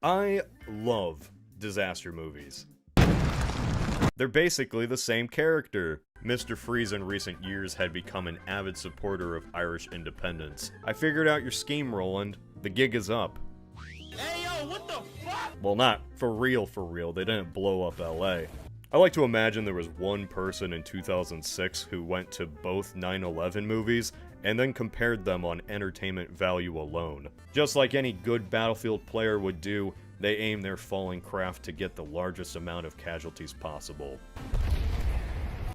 I love disaster movies. They're basically the same character. Mr. Freeze in recent years had become an avid supporter of Irish independence. I figured out your scheme, Roland. The gig is up. Hey yo, what the fuck? Well, not for real, they didn't blow up LA. I like to imagine there was one person in 2006 who went to both 9/11 movies and then compared them on entertainment value alone. Just like any good Battlefield player would do, they aim their falling craft to get the largest amount of casualties possible.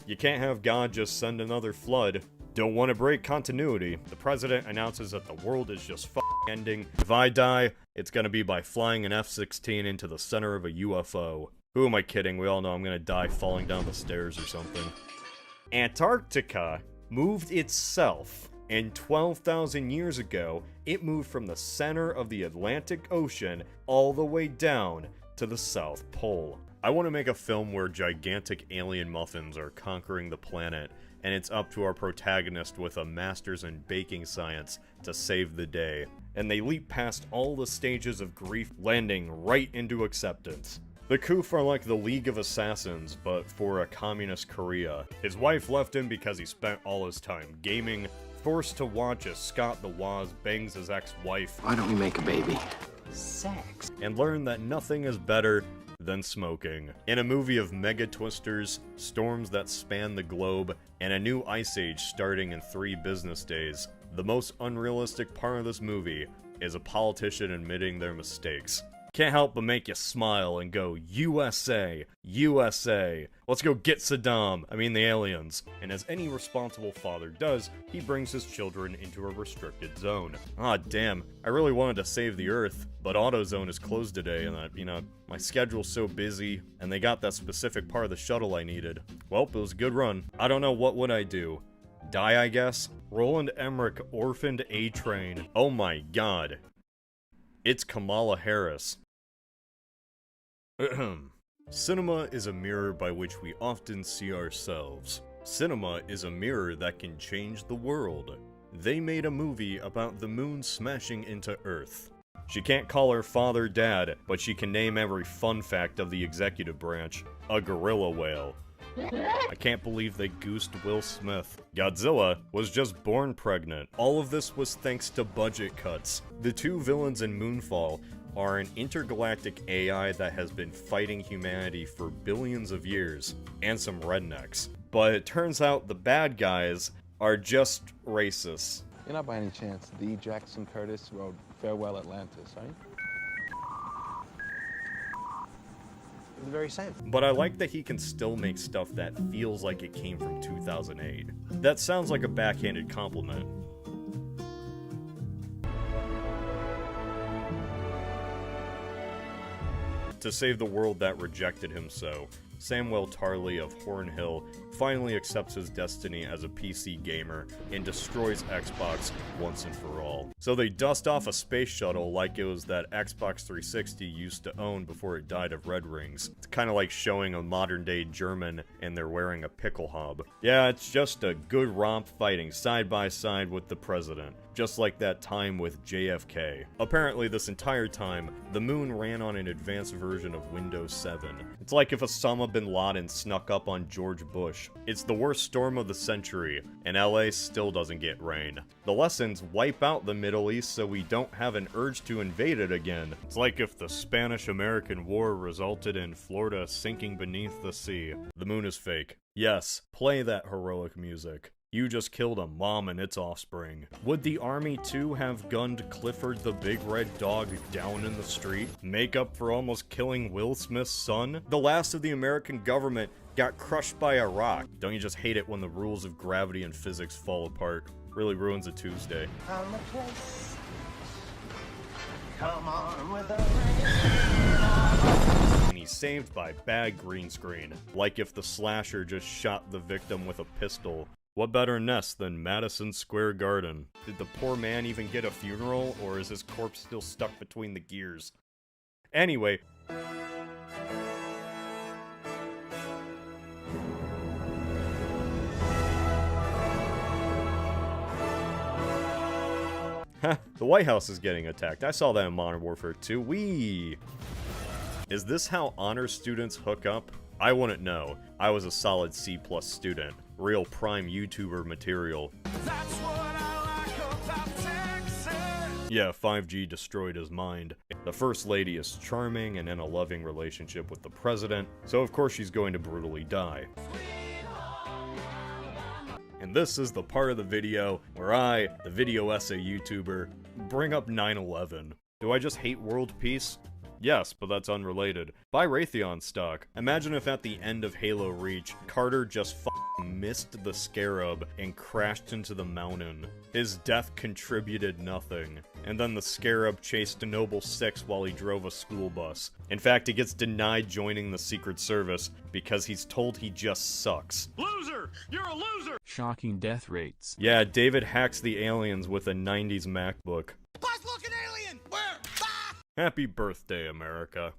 You can't have God just send another flood. Don't want to break continuity. The president announces that the world is just ending. If I die, it's gonna be by flying an F-16 into the center of a UFO. Who am I kidding? We all know I'm gonna die falling down the stairs or something. Antarctica moved itself. And 12,000 years ago, it moved from the center of the Atlantic Ocean all the way down to the South Pole. I want to make a film where gigantic alien muffins are conquering the planet, and it's up to our protagonist with a master's in baking science to save the day. And they leap past all the stages of grief, landing right into acceptance. The Koof are like the League of Assassins, but for a communist Korea. His wife left him because he spent all his time gaming, forced to watch as Scott the Woz bangs his ex-wife. Why don't we make a baby? Sex. And learn that nothing is better than smoking. In a movie of mega twisters, storms that span the globe, and a new ice age starting in 3 business days, the most unrealistic part of this movie is a politician admitting their mistakes. Can't help but make you smile and go, USA, USA, let's go get Saddam, I mean the aliens. And as any responsible father does, he brings his children into a restricted zone. Ah, damn, I really wanted to save the Earth, but AutoZone is closed today, and my schedule's so busy, and they got that specific part of the shuttle I needed. Well, it was a good run. I don't know, what would I do? Die, I guess? Roland Emmerich orphaned A-Train. Oh my god. It's Kamala Harris. Cinema is a mirror by which we often see ourselves. Cinema is a mirror that can change the world. They made a movie about the moon smashing into Earth. She can't call her father dad, but she can name every fun fact of the executive branch. A gorilla whale. I can't believe they goosed Will Smith. Godzilla was just born pregnant. All of this was thanks to budget cuts. The 2 villains in Moonfall are an intergalactic AI that has been fighting humanity for billions of years, and some rednecks. But it turns out the bad guys are just racists. You're not by any chance the Jackson Curtis who wrote Farewell Atlantis, right? The very same. But I like that he can still make stuff that feels like it came from 2008. That sounds like a backhanded compliment. To save the world that rejected him so, Samuel Tarley of Hornhill finally accepts his destiny as a PC gamer and destroys Xbox once and for all. So they dust off a space shuttle like it was that Xbox 360 used to own before it died of red rings. It's kinda like showing a modern day German and they're wearing a pickle hob. Yeah, it's just a good romp fighting side by side with the president. Just like that time with JFK. Apparently this entire time, the moon ran on an advanced version of Windows 7. It's like if Osama bin Laden snuck up on George Bush. It's the worst storm of the century, and LA still doesn't get rain. The lessons wipe out the Middle East so we don't have an urge to invade it again. It's like if the Spanish-American War resulted in Florida sinking beneath the sea. The moon is fake. Yes, play that heroic music. You just killed a mom and its offspring. Would the army too have gunned Clifford the Big Red Dog down in the street? Make up for almost killing Will Smith's son? The last of the American government got crushed by a rock. Don't you just hate it when the rules of gravity and physics fall apart? Really ruins a Tuesday. On the place. Come on with the And he's saved by bad green screen. Like if the slasher just shot the victim with a pistol. What better nest than Madison Square Garden? Did the poor man even get a funeral, or is his corpse still stuck between the gears? Anyway... The White House is getting attacked. I saw that in Modern Warfare 2. Whee! Is this how honor students hook up? I wouldn't know. I was a solid C+ student. Real prime YouTuber material. That's what I like about Texas. Yeah, 5G destroyed his mind. The First Lady is charming and in a loving relationship with the President, so of course she's going to brutally die. And this is the part of the video where I, the video essay YouTuber, bring up 9/11. Do I just hate world peace? Yes, but that's unrelated. Buy Raytheon stock. Imagine if at the end of Halo Reach, Carter just missed the Scarab and crashed into the mountain. His death contributed nothing. And then the Scarab chased Noble 6 while he drove a school bus. In fact, he gets denied joining the Secret Service because he's told he just sucks. Loser! You're a loser! Shocking death rates. Yeah, David hacks the aliens with a 90s MacBook. Plus, look, an alien! Where? Ah! Happy birthday, America.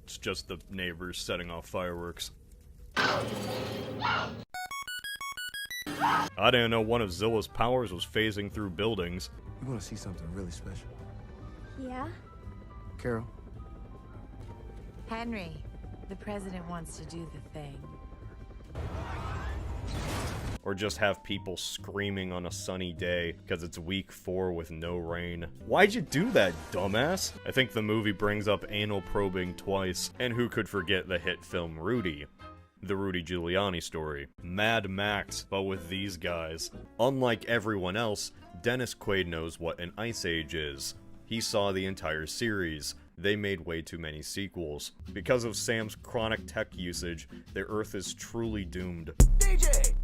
It's just the neighbors setting off fireworks. I didn't know one of Zilla's powers was phasing through buildings. You want to see something really special? Yeah? Carol? Henry, the president wants to do the thing. Or just have people screaming on a sunny day because it's week 4 with no rain. Why'd you do that, dumbass? I think the movie brings up anal probing twice, and who could forget the hit film Rudy? The Rudy Giuliani story. Mad Max, but with these guys. Unlike everyone else, Dennis Quaid knows what an ice age is. He saw the entire series. They made way too many sequels. Because of Sam's chronic tech usage, the Earth is truly doomed. DJ!